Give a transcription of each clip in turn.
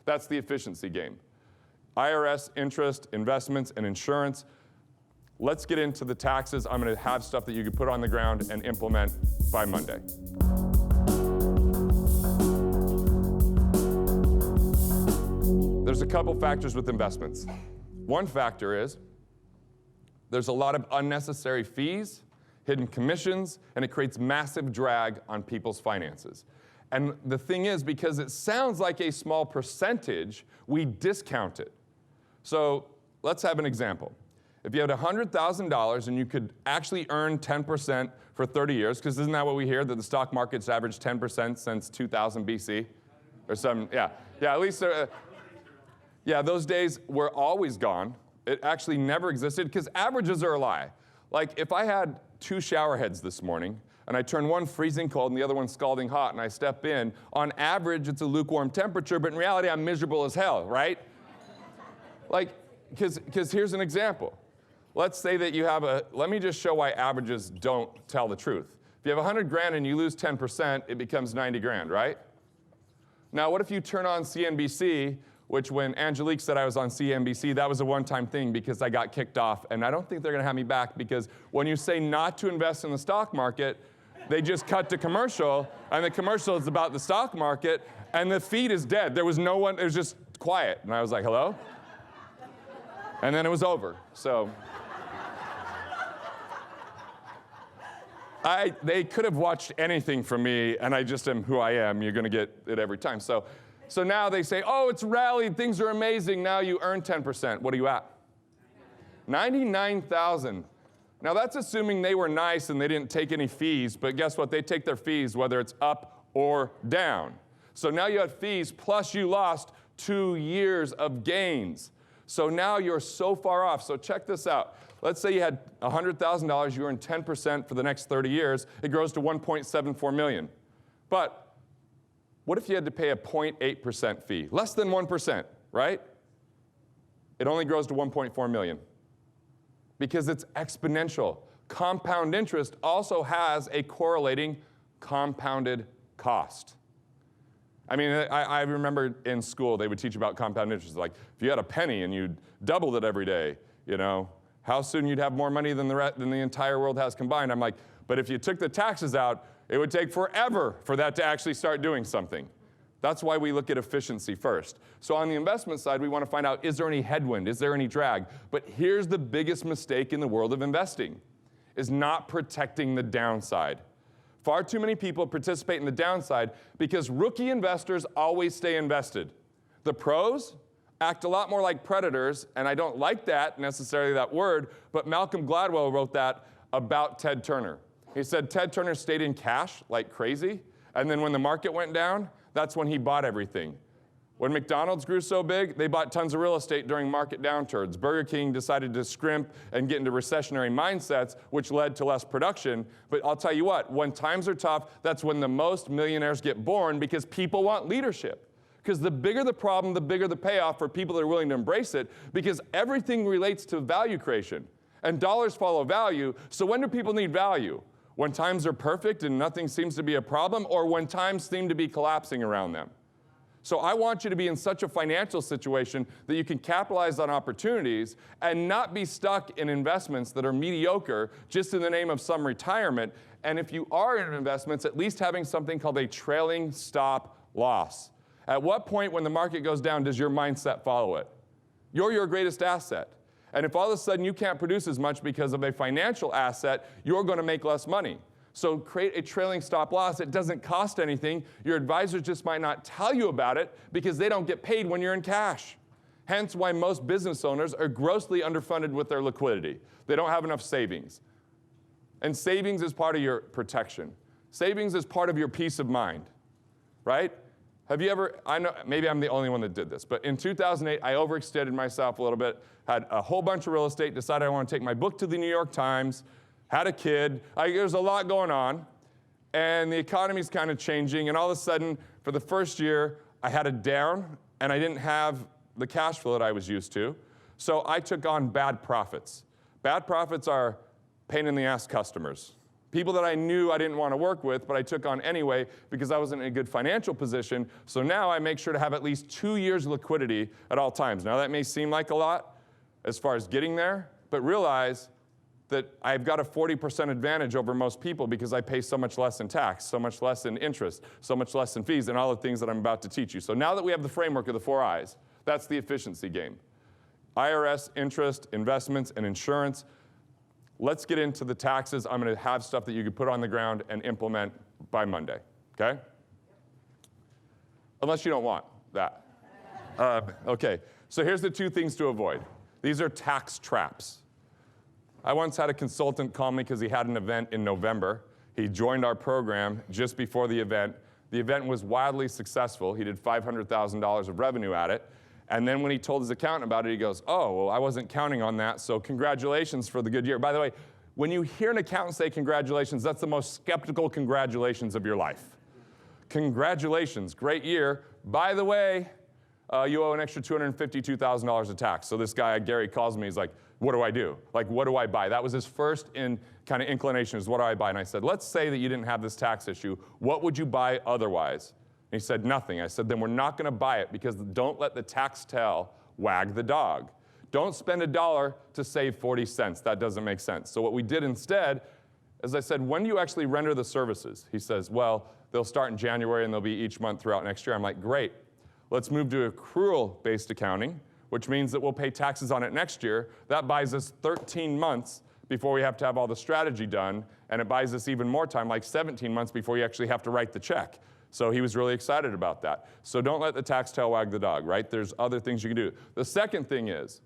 That's the efficiency game. IRS, interest, investments, and insurance. Let's get into the taxes. I'm going to have stuff that you can put on the ground and implement by Monday. There's a couple factors with investments. One factor is there's a lot of unnecessary fees, hidden commissions, and it creates massive drag on people's finances. And the thing is, because it sounds like a small percentage, we discount it. So let's have an example. If you had $100,000 and you could actually earn 10% for 30 years, because isn't that what we hear, that the stock market's averaged 10% since 2000 BC? Or some, yeah, at least, yeah, those days were always gone. It actually never existed, because averages are a lie. Like, if I had 2 shower heads this morning, and I turn one freezing cold and the other one scalding hot, and I step in, on average, it's a lukewarm temperature, but in reality, I'm miserable as hell, right? Like, because here's an example. Let's say that you have let me just show why averages don't tell the truth. If you have 100 grand and you lose 10%, it becomes 90 grand, right? Now, what if you turn on CNBC, which when Angelique said I was on CNBC, that was a one-time thing because I got kicked off, and I don't think they're gonna have me back, because when you say not to invest in the stock market, they just cut to commercial, and the commercial is about the stock market, and the feed is dead. There was no one, it was just quiet, and I was like, hello? And then it was over, so. They could have watched anything from me, and I just am who I am. You're gonna get it every time. So now they say, oh, it's rallied, things are amazing, now you earn 10%. What are you at? 99,000. Now that's assuming they were nice and they didn't take any fees, but guess what? They take their fees whether it's up or down. So now you have fees, plus you lost 2 years of gains. So now you're so far off. So check this out. Let's say you had $100,000, you earn 10% for the next 30 years, it grows to 1.74 million. But what if you had to pay a 0.8% fee? Less than 1%, right? It only grows to 1.4 million. Because it's exponential. Compound interest also has a correlating compounded cost. I mean, I remember in school they would teach about compound interest. Like, if you had a penny and you doubled it every day, you know, how soon you'd have more money than the entire world has combined. I'm like, but if you took the taxes out, it would take forever for that to actually start doing something. That's why we look at efficiency first. So on the investment side, we want to find out, is there any headwind? Is there any drag? But here's the biggest mistake in the world of investing, is not protecting the downside. Far too many people participate in the downside because rookie investors always stay invested. The pros act a lot more like predators, and I don't like that necessarily, that word, but Malcolm Gladwell wrote that about Ted Turner. He said Ted Turner stayed in cash like crazy, and then when the market went down, that's when he bought everything. When McDonald's grew so big, they bought tons of real estate during market downturns. Burger King decided to scrimp and get into recessionary mindsets, which led to less production. But I'll tell you what, when times are tough, that's when the most millionaires get born, because people want leadership. Because the bigger the problem, the bigger the payoff for people that are willing to embrace it, because everything relates to value creation. And dollars follow value, so when do people need value? When times are perfect and nothing seems to be a problem, or when times seem to be collapsing around them? So I want you to be in such a financial situation that you can capitalize on opportunities and not be stuck in investments that are mediocre just in the name of some retirement. And if you are in investments, at least having something called a trailing stop loss. At what point when the market goes down does your mindset follow it? You're your greatest asset. And if all of a sudden you can't produce as much because of a financial asset, you're going to make less money. So create a trailing stop loss. It doesn't cost anything. Your advisors just might not tell you about it because they don't get paid when you're in cash. Hence why most business owners are grossly underfunded with their liquidity. They don't have enough savings. And savings is part of your protection. Savings is part of your peace of mind, right? Have you ever, I know, maybe I'm the only one that did this, but in 2008, I overextended myself a little bit, had a whole bunch of real estate, decided I want to take my book to the New York Times, had a kid, there's a lot going on, and the economy's kind of changing, and all of a sudden, for the first year, I had a down, and I didn't have the cash flow that I was used to, so I took on bad profits. Bad profits are pain in the ass customers. People that I knew I didn't want to work with, but I took on anyway because I wasn't in a good financial position. So now I make sure to have at least 2 years liquidity at all times. Now that may seem like a lot as far as getting there, but realize that I've got a 40% advantage over most people because I pay so much less in tax, so much less in interest, so much less in fees, and all the things that I'm about to teach you. So now that we have the framework of the 4 I's, that's the efficiency game. IRS, interest, investments, and insurance. Let's get into the taxes. I'm going to have stuff that you can put on the ground and implement by Monday, okay? Unless you don't want that. Okay, so here's the 2 things to avoid. These are tax traps. I once had a consultant call me because he had an event in November. He joined our program just before the event. The event was wildly successful. He did $500,000 of revenue at it. And then when he told his accountant about it, he goes, oh, well, I wasn't counting on that, so congratulations for the good year. By the way, when you hear an accountant say congratulations, that's the most skeptical congratulations of your life. Congratulations, great year. By the way, you owe an extra $252,000 of tax. So this guy, Gary, calls me, he's like, what do I do? Like, what do I buy? That was his first kind of inclination is what do I buy? And I said, let's say that you didn't have this tax issue. What would you buy otherwise? And he said, nothing. I said, then we're not going to buy it because don't let the tax tail wag the dog. Don't spend $1 to save 40 cents. That doesn't make sense. So what we did instead, as I said, when do you actually render the services? He says, well, they'll start in January and they'll be each month throughout next year. I'm like, great. Let's move to accrual-based accounting, which means that we'll pay taxes on it next year. That buys us 13 months before we have to have all the strategy done, and it buys us even more time, like 17 months before you actually have to write the check. So he was really excited about that. So don't let the tax tail wag the dog, right? There's other things you can do. The second thing is,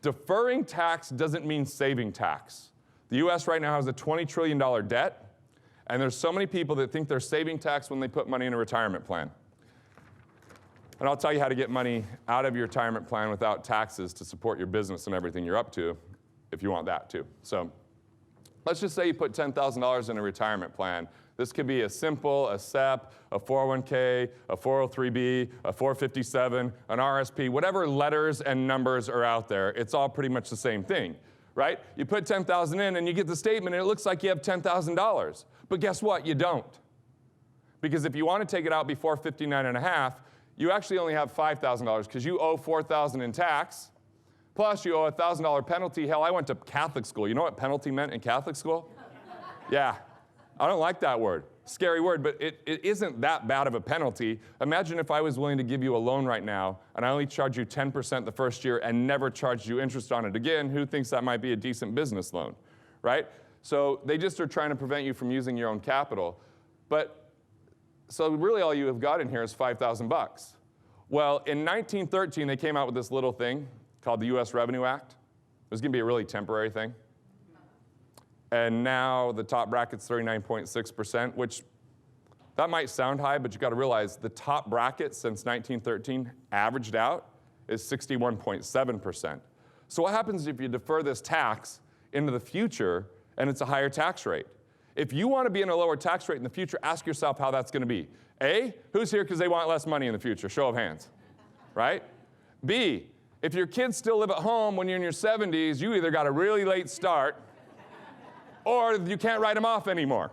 deferring tax doesn't mean saving tax. The US right now has a $20 trillion debt, and there's so many people that think they're saving tax when they put money in a retirement plan. And I'll tell you how to get money out of your retirement plan without taxes to support your business and everything you're up to, if you want that too. So let's just say you put $10,000 in a retirement plan. This could be a simple, a SEP, a 401k, a 403b, a 457, an RSP, whatever letters and numbers are out there, it's all pretty much the same thing, right? You put $10,000 in and you get the statement and it looks like you have $10,000. But guess what? You don't. Because if you want to take it out before 59 and a half, you actually only have $5,000 because you owe $4,000 in tax, plus you owe a $1,000 penalty. Hell, I went to Catholic school. You know what penalty meant in Catholic school? Yeah. I don't like that word. Scary word, but it isn't that bad of a penalty. Imagine if I was willing to give you a loan right now, and I only charge you 10% the first year and never charged you interest on it again. Who thinks that might be a decent business loan, right? So they just are trying to prevent you from using your own capital. So really all you have got in here is $5,000. Well, in 1913, they came out with this little thing called the US Revenue Act. It was going to be a really temporary thing. And now the top bracket's 39.6%, which that might sound high, but you got to realize the top bracket since 1913 averaged out is 61.7%. So what happens if you defer this tax into the future and it's a higher tax rate? If you want to be in a lower tax rate in the future, ask yourself how that's going to be. A, who's here because they want less money in the future? Show of hands, right? B, if your kids still live at home when you're in your 70s, you either got a really late start or you can't write them off anymore,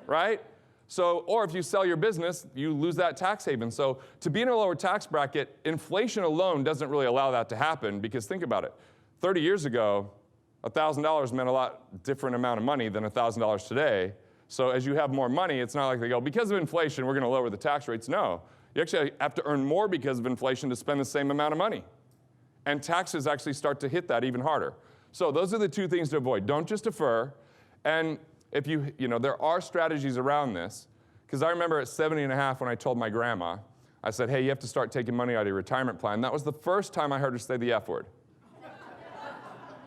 right? So, or if you sell your business, you lose that tax haven. So to be in a lower tax bracket, inflation alone doesn't really allow that to happen because think about it. 30 years ago, $1,000 meant a lot different amount of money than $1,000 today. So as you have more money, it's not like they go, because of inflation, we're going to lower the tax rates. No, you actually have to earn more because of inflation to spend the same amount of money. And taxes actually start to hit that even harder. So those are the 2 things to avoid. Don't just defer. And if there are strategies around this, because I remember at 70 and a half when I told my grandma, I said, hey, you have to start taking money out of your retirement plan. That was the first time I heard her say the F word.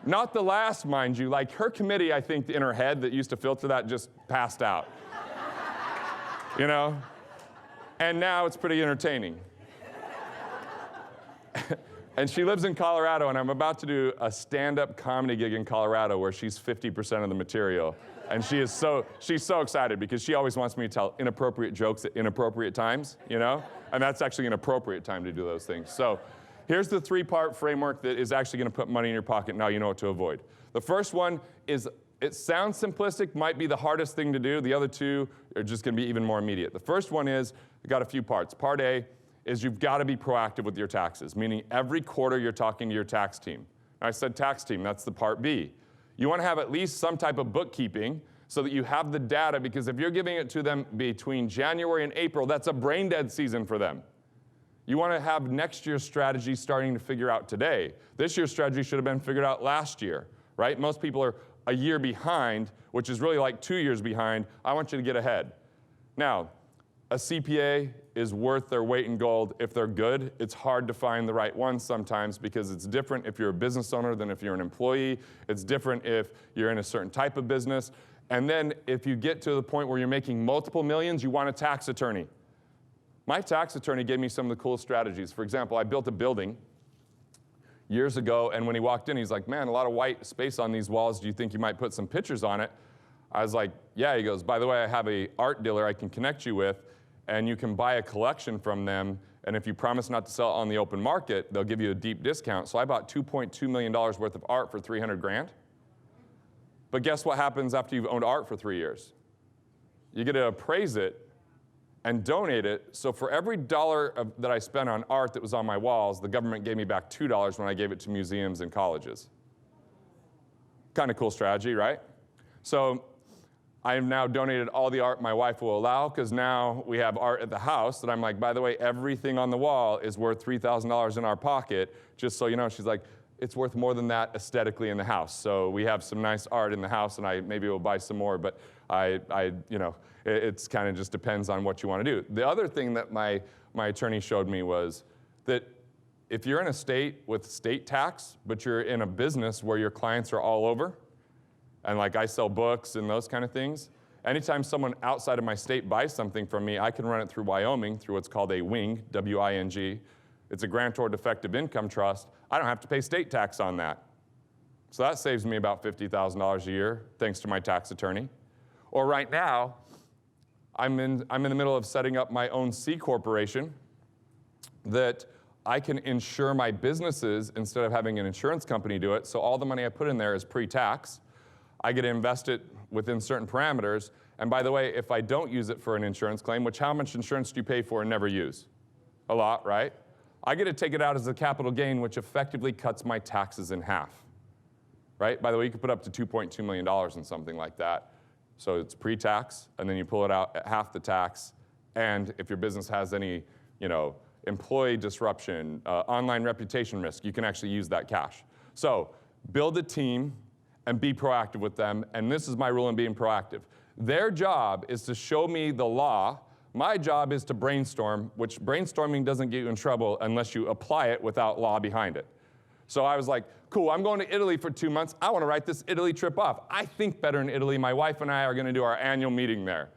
Not the last, mind you. Like her committee, I think, in her head that used to filter that just passed out. You know? And now it's pretty entertaining. And she lives in Colorado, and I'm about to do a stand-up comedy gig in Colorado where she's 50% of the material. And she's so excited because she always wants me to tell inappropriate jokes at inappropriate times, you know? And that's actually an appropriate time to do those things. So here's the 3-part framework that is actually going to put money in your pocket. Now you know what to avoid. The first one is it sounds simplistic, might be the hardest thing to do. The other two are just going to be even more immediate. The first one is, you've got a few parts. Part A is you've got to be proactive with your taxes, meaning every quarter you're talking to your tax team. I said tax team, that's the part B. You want to have at least some type of bookkeeping so that you have the data, because if you're giving it to them between January and April, that's a brain dead season for them. You want to have next year's strategy starting to figure out today. This year's strategy should have been figured out last year, right? Most people are a year behind, which is really like 2 years behind. I want you to get ahead. Now, a CPA is worth their weight in gold if they're good. It's hard to find the right one sometimes because it's different if you're a business owner than if you're an employee. It's different if you're in a certain type of business. And then if you get to the point where you're making multiple millions, you want a tax attorney. My tax attorney gave me some of the coolest strategies. For example, I built a building years ago, and when he walked in, he's like, man, a lot of white space on these walls. Do you think you might put some pictures on it? I was like, yeah. He goes, by the way, I have an art dealer I can connect you with, and you can buy a collection from them, and if you promise not to sell it on the open market, they'll give you a deep discount. So I bought $2.2 million worth of art for 300 grand. But guess what happens after you've owned art for 3 years? You get to appraise it and donate it. So for every dollar that I spent on art that was on my walls, the government gave me back $2 when I gave it to museums and colleges. Kind of cool strategy, right? So I have now donated all the art my wife will allow, because now we have art at the house that I'm like, by the way, everything on the wall is worth $3,000 in our pocket, just so you know. She's like, it's worth more than that aesthetically in the house. So we have some nice art in the house, and I maybe will buy some more, but it's kind of just depends on what you want to do. The other thing that my attorney showed me was that if you're in a state with state tax, but you're in a business where your clients are all over, and like I sell books and those kind of things, anytime someone outside of my state buys something from me, I can run it through Wyoming through what's called a WING, W-I-N-G. It's a grantor defective income trust. I don't have to pay state tax on that. So that saves me about $50,000 a year, thanks to my tax attorney. Or right now, I'm in the middle of setting up my own C corporation that I can insure my businesses instead of having an insurance company do it. So all the money I put in there is pre-tax. I get to invest it within certain parameters. And by the way, if I don't use it for an insurance claim, which how much insurance do you pay for and never use? A lot, right? I get to take it out as a capital gain, which effectively cuts my taxes in half, right? By the way, you could put up to $2.2 million in something like that. So it's pre-tax, and then you pull it out at half the tax. And if your business has any, employee disruption, online reputation risk, you can actually use that cash. So build a team and be proactive with them. And this is my rule in being proactive. Their job is to show me the law. My job is to brainstorm, which brainstorming doesn't get you in trouble unless you apply it without law behind it. So I was like, cool, I'm going to Italy for 2 months. I want to write this Italy trip off. I think better in Italy. My wife and I are going to do our annual meeting there.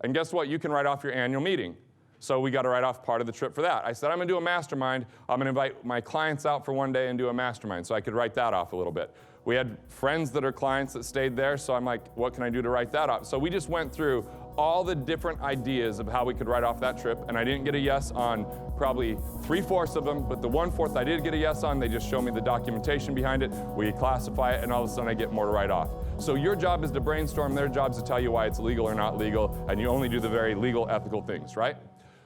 And guess what? You can write off your annual meeting. So we got to write off part of the trip for that. I said, I'm going to do a mastermind. I'm going to invite my clients out for one day and do a mastermind. So I could write that off a little bit. We had friends that are clients that stayed there. So I'm like, what can I do to write that off? So we just went through all the different ideas of how we could write off that trip. And I didn't get a yes on probably 3/4 of them, but the 1/4 I did get a yes on, they just show me the documentation behind it. We classify it, and all of a sudden I get more to write off. So your job is to brainstorm, their job is to tell you why it's legal or not legal, and you only do the very legal, ethical things, right?